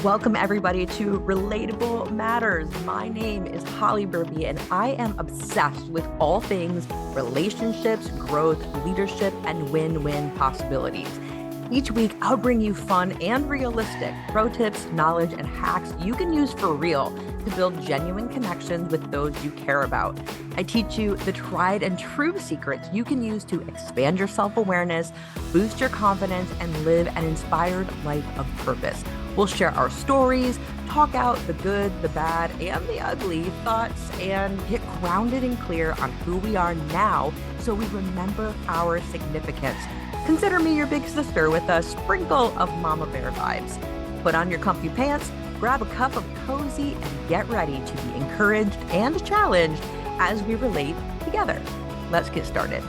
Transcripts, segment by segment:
Welcome, everybody, to Relatable Matters. My name is Berube, and I am obsessed with all things relationships, growth, leadership, and win-win possibilities. Each week, I'll bring you fun and realistic pro tips, knowledge, and hacks you can use for real to build genuine connections with those you care about. I teach you the tried and true secrets you can use to expand your self-awareness, boost your confidence, and live an inspired life of purpose. We'll share our stories, talk out the good, the bad, and the ugly thoughts, and get grounded and clear on who we are now so we remember our significance. Consider me your big sister with a sprinkle of mama bear vibes. Put on your comfy pants, grab a cup of cozy, and get ready to be encouraged and challenged as we relate together. Let's get started.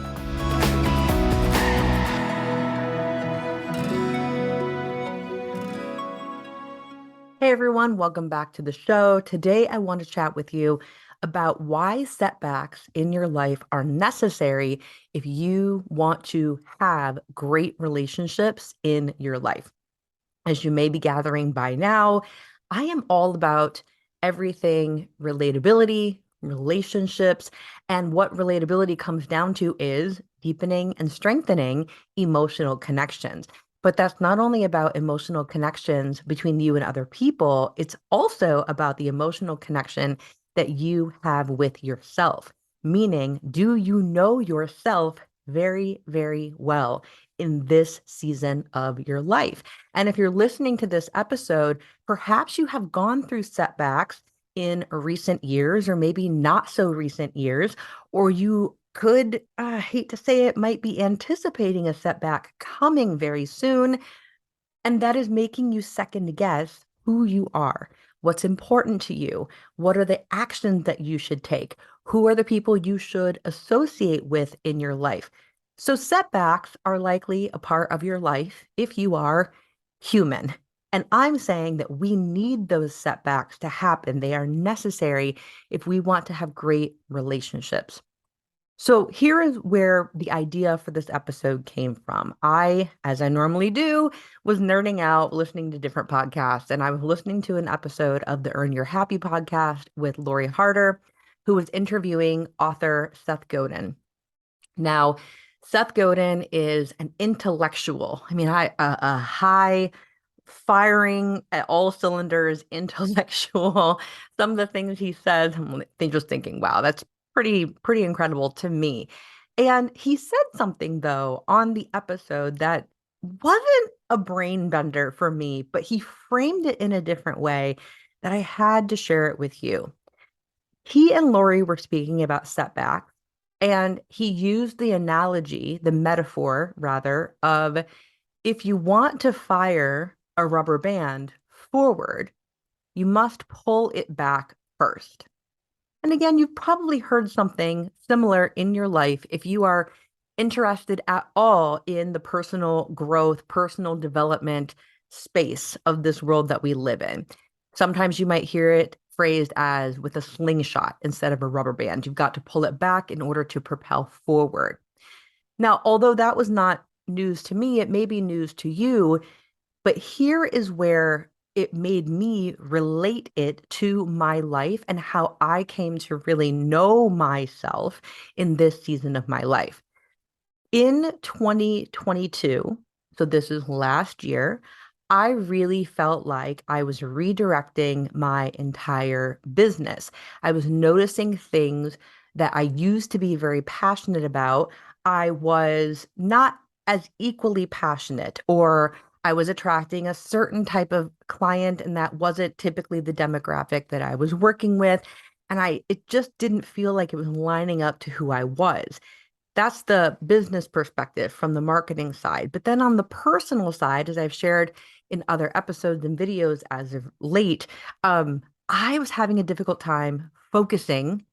Hey everyone, welcome back to the show. Today I want to chat with you about why setbacks in your life are necessary if you want to have great relationships in your life. As you may be gathering by now, I am all about everything relatability, relationships, and what relatability comes down to is deepening and strengthening emotional connections. But that's not only about emotional connections between you and other people, it's also about the emotional connection that you have with yourself. Meaning, do you know yourself very, very well in this season of your life? And if you're listening to this episode, perhaps you have gone through setbacks in recent years, or maybe not so recent years, or you could, I hate to say it, might be anticipating a setback coming very soon. And that is making you second guess who you are, what's important to you, what are the actions that you should take, who are the people you should associate with in your life. So setbacks are likely a part of your life if you are human. And I'm saying that we need those setbacks to happen. They are necessary if we want to have great relationships. So here is where the idea for this episode came from. I, as I normally do, was nerding out, listening to different podcasts, and I was listening to an episode of the Earn Your Happy podcast with Lori Harder, who was interviewing author Seth Godin. Now, Seth Godin is an intellectual. I mean, a high firing at all cylinders intellectual. Some of the things he says, I'm just thinking, wow, that's pretty incredible to me. And he said something though on the episode that wasn't a brain bender for me, but he framed it in a different way that I had to share it with you. He and Lori were speaking about setbacks, and he used the analogy, the metaphor rather, of if you want to fire a rubber band forward, you must pull it back first. And again, you've probably heard something similar in your life if you are interested at all in the personal growth, personal development space of this world that we live in. Sometimes you might hear it phrased as with a slingshot instead of a rubber band. You've got to pull it back in order to propel forward. Now, although that was not news to me, it may be news to you, but here is where it made me relate it to my life and how I came to really know myself in this season of my life. In 2022, so this is last year, I really felt like I was redirecting my entire business. I was noticing things that I used to be very passionate about. I was not as equally passionate, or I was attracting a certain type of client, and that wasn't typically the demographic that I was working with. And it just didn't feel like it was lining up to who I was. That's the business perspective from the marketing side. But then on the personal side, as I've shared in other episodes and videos as of late, I was having a difficult time focusing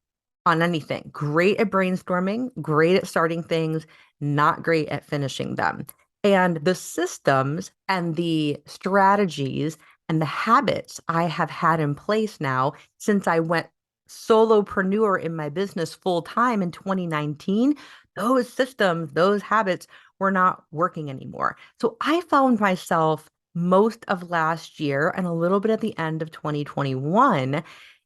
on anything. Great at brainstorming, great at starting things, not great at finishing them. And the systems and the strategies and the habits I have had in place now since I went solopreneur in my business full time in 2019, those systems, those habits were not working anymore. So I found myself most of last year and a little bit at the end of 2021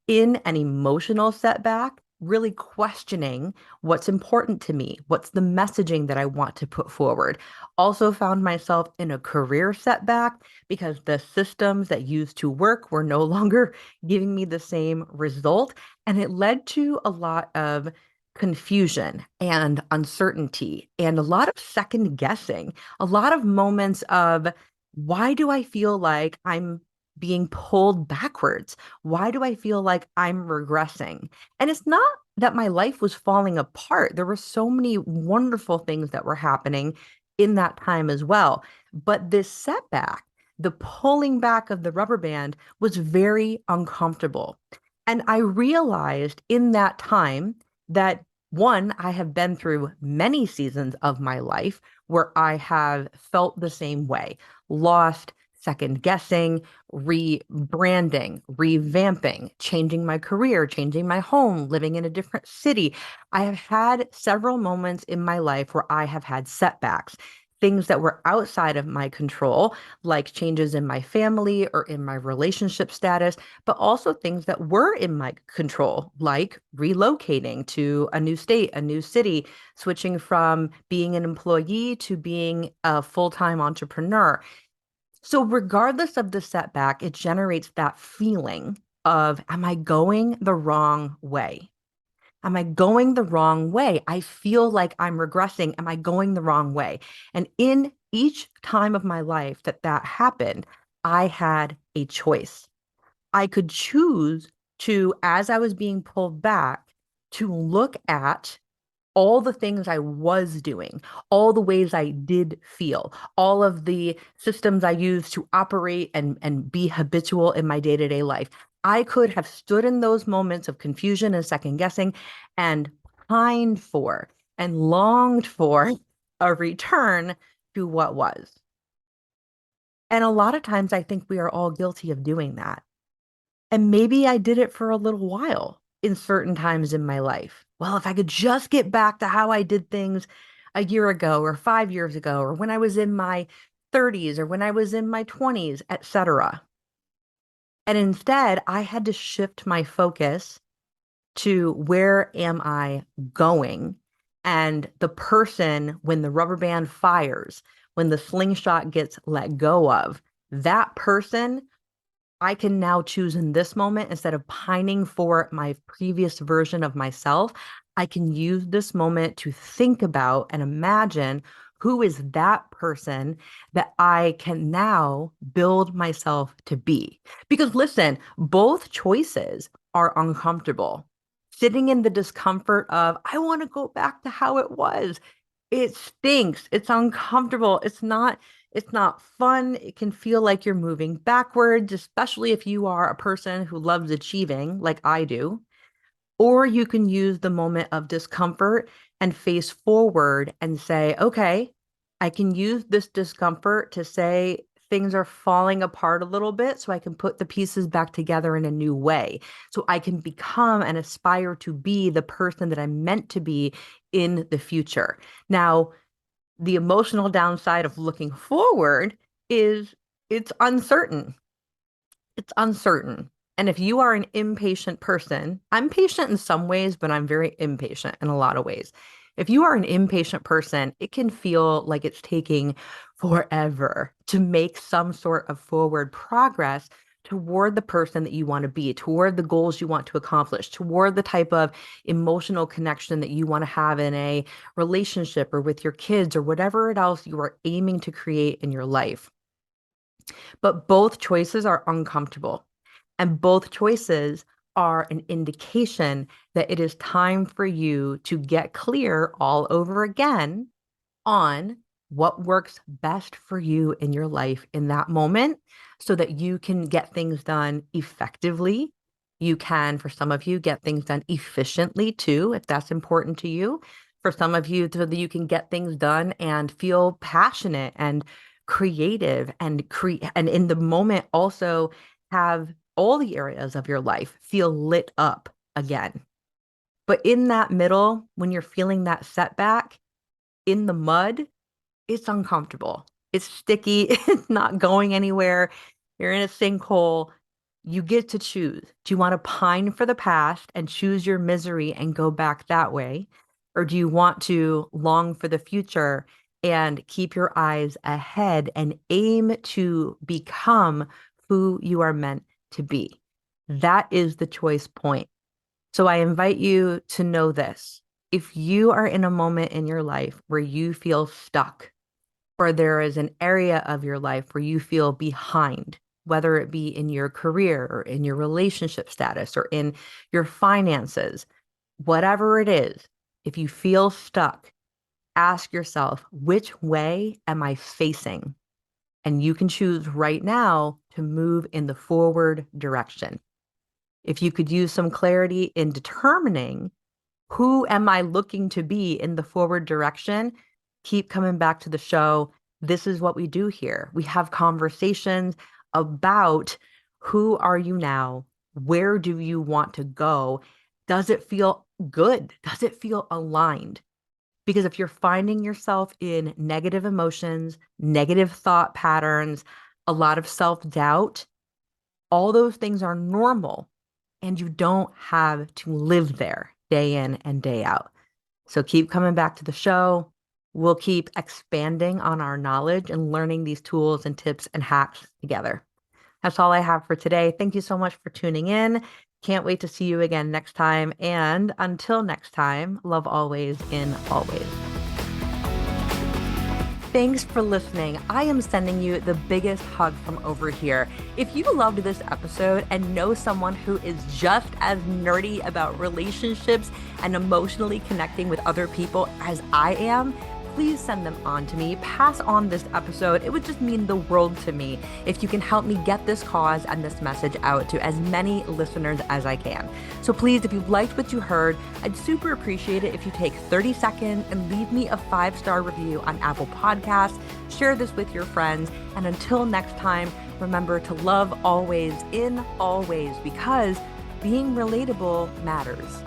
in an emotional setback, really questioning what's important to me, what's the messaging that I want to put forward. Also found myself in a career setback because the systems that used to work were no longer giving me the same result. And it led to a lot of confusion and uncertainty and a lot of second guessing, a lot of moments of why do I feel like I'm being pulled backwards? Why do I feel like I'm regressing? And it's not that my life was falling apart. There were so many wonderful things that were happening in that time as well. But this setback, the pulling back of the rubber band, was very uncomfortable. And I realized in that time that one, I have been through many seasons of my life where I have felt the same way, lost, second guessing, rebranding, revamping, changing my career, changing my home, living in a different city. I have had several moments in my life where I have had setbacks, things that were outside of my control, like changes in my family or in my relationship status, but also things that were in my control, like relocating to a new state, a new city, switching from being an employee to being a full-time entrepreneur. So, regardless of the setback, it generates that feeling of, am I going the wrong way? Am I going the wrong way? I feel like I'm regressing. Am I going the wrong way? And in each time of my life that that happened, I had a choice. I could choose to, as I was being pulled back, to look at all the things I was doing, all the ways I did feel, all of the systems I used to operate and be habitual in my day-to-day life. I could have stood in those moments of confusion and second guessing and pined for and longed for a return to what was. And a lot of times I think we are all guilty of doing that. And maybe I did it for a little while in certain times in my life. Well, if I could just get back to how I did things a year ago or 5 years ago, or when I was in my 30s or when I was in my 20s, etc. And instead, I had to shift my focus to where am I going? And the person, when the rubber band fires, when the slingshot gets let go of, that person I can now choose in this moment instead of pining for my previous version of myself. I can use this moment to think about and imagine who is that person that I can now build myself to be. Because listen, both choices are uncomfortable. Sitting in the discomfort of, I want to go back to how it was. It stinks. It's uncomfortable. It's not fun. It can feel like you're moving backwards, especially if you are a person who loves achieving like I do. Or you can use the moment of discomfort and face forward and say, okay, I can use this discomfort to say things are falling apart a little bit so I can put the pieces back together in a new way. So I can become and aspire to be the person that I'm meant to be in the future. Now, the emotional downside of looking forward is it's uncertain. It's uncertain. And if you are an impatient person, I'm patient in some ways, but I'm very impatient in a lot of ways. If you are an impatient person, it can feel like it's taking forever to make some sort of forward progress toward the person that you want to be, toward the goals you want to accomplish, toward the type of emotional connection that you want to have in a relationship or with your kids or whatever it else you are aiming to create in your life. But both choices are uncomfortable. And both choices are an indication that it is time for you to get clear all over again on what works best for you in your life in that moment so that you can get things done effectively. You can, for some of you, get things done efficiently too, if that's important to you. For some of you, so that you can get things done and feel passionate and creative and and in the moment also have all the areas of your life feel lit up again. But in that middle, when you're feeling that setback in the mud, it's uncomfortable. It's sticky. It's not going anywhere. You're in a sinkhole. You get to choose. Do you want to pine for the past and choose your misery and go back that way? Or do you want to long for the future and keep your eyes ahead and aim to become who you are meant to be? That is the choice point. So I invite you to know this. If you are in a moment in your life where you feel stuck, or there is an area of your life where you feel behind, whether it be in your career or in your relationship status or in your finances, whatever it is, if you feel stuck, ask yourself, which way am I facing? And you can choose right now to move in the forward direction. If you could use some clarity in determining who am I looking to be in the forward direction, keep coming back to the show. This is what we do here. We have conversations about who are you now? Where do you want to go? Does it feel good? Does it feel aligned? Because if you're finding yourself in negative emotions, negative thought patterns, a lot of self-doubt, all those things are normal and you don't have to live there day in and day out. So keep coming back to the show. We'll keep expanding on our knowledge and learning these tools and tips and hacks together. That's all I have for today. Thank you so much for tuning in. Can't wait to see you again next time. And until next time, love always in always. Thanks for listening. I am sending you the biggest hug from over here. If you loved this episode and know someone who is just as nerdy about relationships and emotionally connecting with other people as I am, please send them on to me. Pass on this episode. It would just mean the world to me if you can help me get this cause and this message out to as many listeners as I can. So please, if you liked what you heard, I'd super appreciate it if you take 30 seconds and leave me a 5-star review on Apple Podcasts. Share this with your friends. And until next time, remember to love always in always, because being relatable matters.